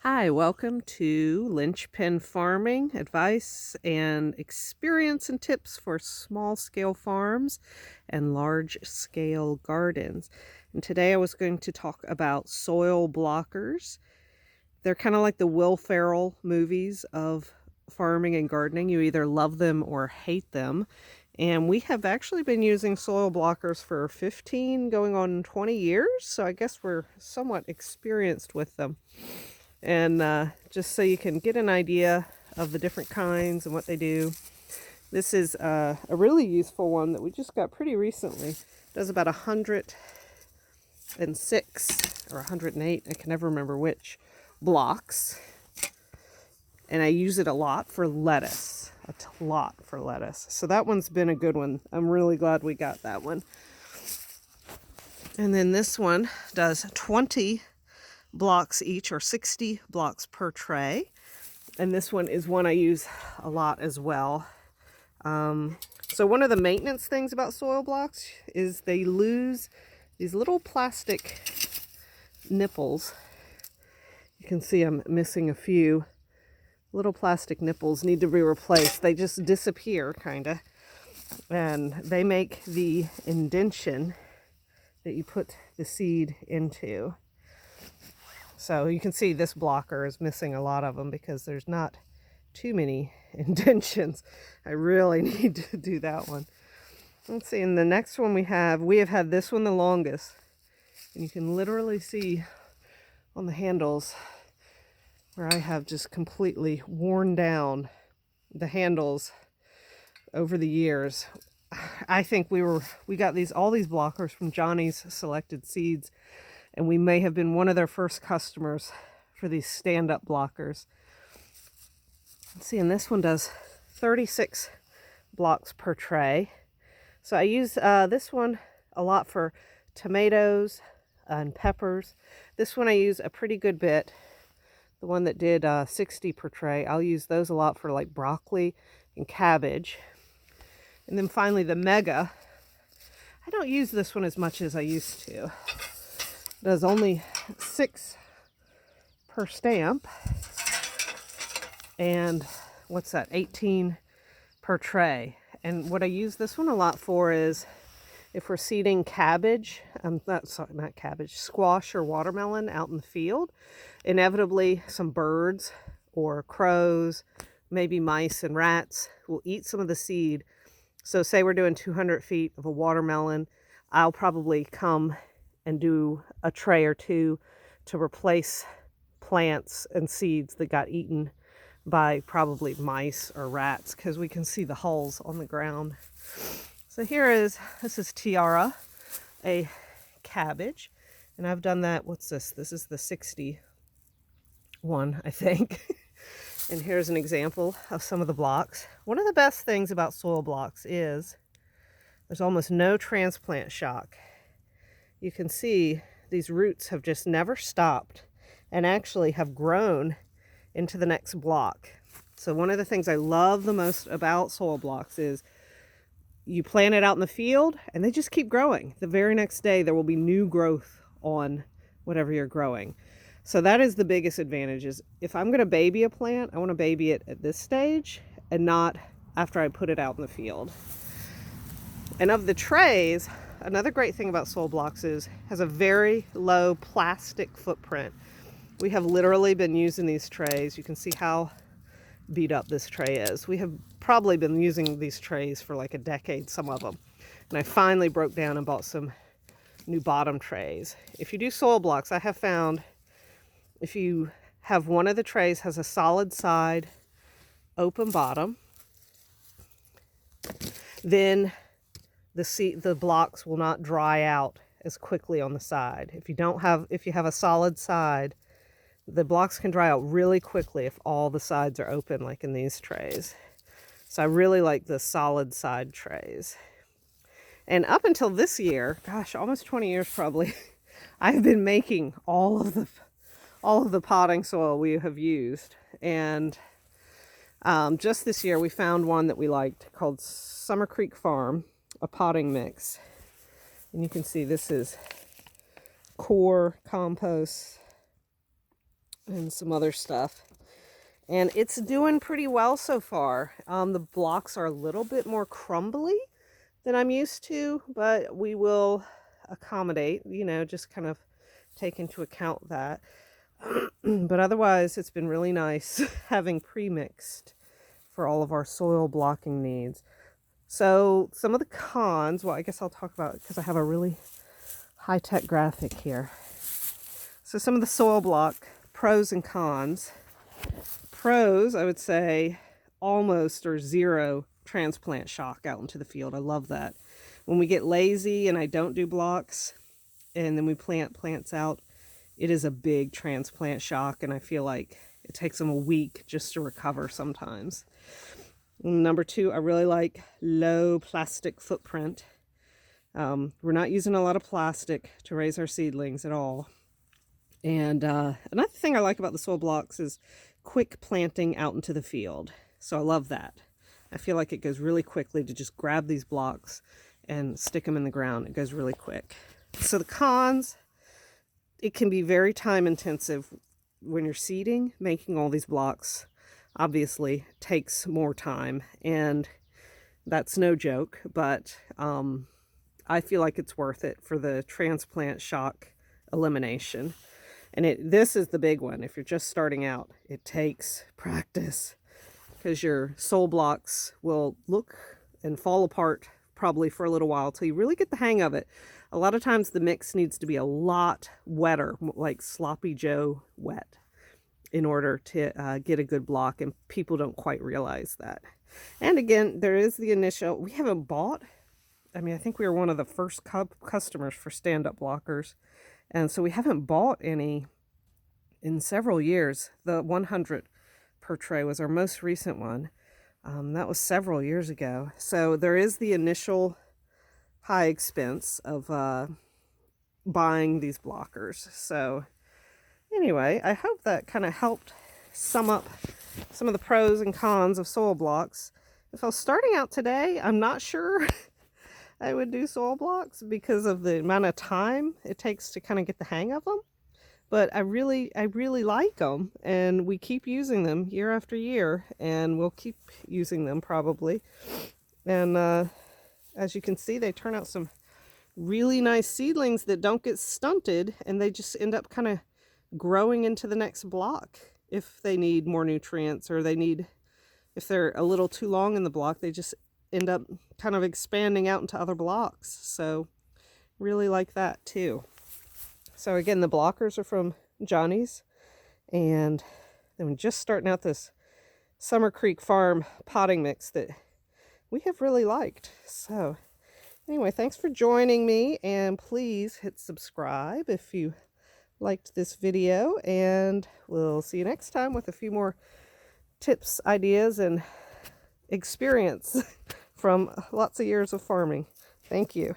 Hi, welcome to Linchpin Farming advice and experience and tips for small scale farms and large scale gardens. And today I was going to talk about soil blockers. They're kind of like the Will Ferrell movies of farming and gardening. You either love them or hate them. And we have actually been using soil blockers for 15 going on 20 years. So I guess we're somewhat experienced with them. And just so you can get an idea of the different kinds and what they do. This is a really useful one that we just got pretty recently. It does about 106 or 108, I can never remember which, blocks. And I use it a lot for lettuce, a lot for lettuce. So that one's been a good one. I'm really glad we got that one. And then this one does 20 blocks each, or 60 blocks per tray. And this one is one I use a lot as well. So one of the maintenance things about soil blocks is they lose these little plastic nipples. You can see I'm missing a few. Little plastic nipples need to be replaced. They just disappear, kind of. And they make the indention that you put the seed into. So you can see this blocker is missing a lot of them because there's not too many indentions. I really need to do that one. Let's see, and the next one we have had this one the longest. And you can literally see on the handles where I have just completely worn down the handles over the years. I think we got all these blockers from Johnny's Selected Seeds, and we may have been one of their first customers for these stand-up blockers. Let's see, and this one does 36 blocks per tray. So I use this one a lot for tomatoes and peppers. This one I use a pretty good bit. The one that did 60 per tray, I'll use those a lot for like broccoli and cabbage. And then finally the Mega. I don't use this one as much as I used to. It does only 6 per stamp. And what's that, 18 per tray. And what I use this one a lot for is if we're seeding cabbage, not cabbage, squash or watermelon out in the field, inevitably some birds or crows, maybe mice and rats will eat some of the seed. So say we're doing 200 feet of a watermelon, I'll probably come and do a tray or two to replace plants and seeds that got eaten by probably mice or rats, because we can see the holes on the ground. So this is Tiara, a cabbage, and I've done that. What's this? This is the 60 one, I think. And here's an example of some of the blocks. One of the best things about soil blocks is there's almost no transplant shock. You can see these roots have just never stopped and actually have grown into the next block. So one of the things I love the most about soil blocks is you plant it out in the field and they just keep growing. The very next day there will be new growth on whatever you're growing. So that is the biggest advantage. Is if I'm going to baby a plant, I want to baby it at this stage and not after I put it out in the field. And of the trays, another great thing about soil blocks is has a very low plastic footprint. We have literally been using these trays. You can see how beat up this tray is. We have probably been using these trays for like a decade, some of them. And I finally broke down and bought some new bottom trays. If you do soil blocks, I have found if you have one of the trays has a solid side, open bottom, then the blocks will not dry out as quickly on the side. If you have a solid side, the blocks can dry out really quickly if all the sides are open, like in these trays. So I really like the solid side trays. And up until this year, gosh, almost 20 years probably, I've been making all of the potting soil we have used. And just this year we found one that we liked called Summer Creek Farm, a potting mix. And you can see this is core compost, and some other stuff. And it's doing pretty well so far. The blocks are a little bit more crumbly than I'm used to, but we will accommodate, you know, just kind of take into account that. But otherwise, it's been really nice having pre-mixed for all of our soil blocking needs. So some of the cons, well, I guess I'll talk about it because I have a really high-tech graphic here. So some of the soil block pros and cons. Pros, I would say almost or zero transplant shock out into the field. I love that. When we get lazy and I don't do blocks and then we plant plants out, it is a big transplant shock, and I feel like it takes them a week just to recover sometimes. Number two, I really like low plastic footprint. We're not using a lot of plastic to raise our seedlings at all. And another thing I like about the soil blocks is quick planting out into the field. So I love that. I feel like it goes really quickly to just grab these blocks and stick them in the ground. It goes really quick. So the cons, it can be very time intensive when you're seeding. Making all these blocks obviously takes more time, and that's no joke, but I feel like it's worth it for the transplant shock elimination. And this is the big one. If you're just starting out, it takes practice, because your soil blocks will look and fall apart probably for a little while till you really get the hang of it. A lot of times the mix needs to be a lot wetter, like sloppy Joe wet, in order to get a good block, and people don't quite realize that. And again, there is the initial, we haven't bought, I mean, I think we were one of the first customers for stand-up blockers, and so we haven't bought any in several years. The 100 per tray was our most recent one. That was several years ago. So there is the initial high expense of buying these blockers. So anyway, I hope that kind of helped sum up some of the pros and cons of soil blocks. If I was starting out today, I'm not sure I would do soil blocks because of the amount of time it takes to kind of get the hang of them. But I really like them, and we keep using them year after year, and we'll keep using them probably. And as you can see, they turn out some really nice seedlings that don't get stunted, and they just end up kind of growing into the next block. If they need more nutrients, or if they're a little too long in the block, they just end up kind of expanding out into other blocks. So really like that too. So again, the blockers are from Johnny's, and I'm just starting out this Summer Creek Farm potting mix that we have really liked. So anyway, thanks for joining me, and please hit subscribe if you liked this video, and we'll see you next time with a few more tips, ideas, and experience from lots of years of farming. Thank you.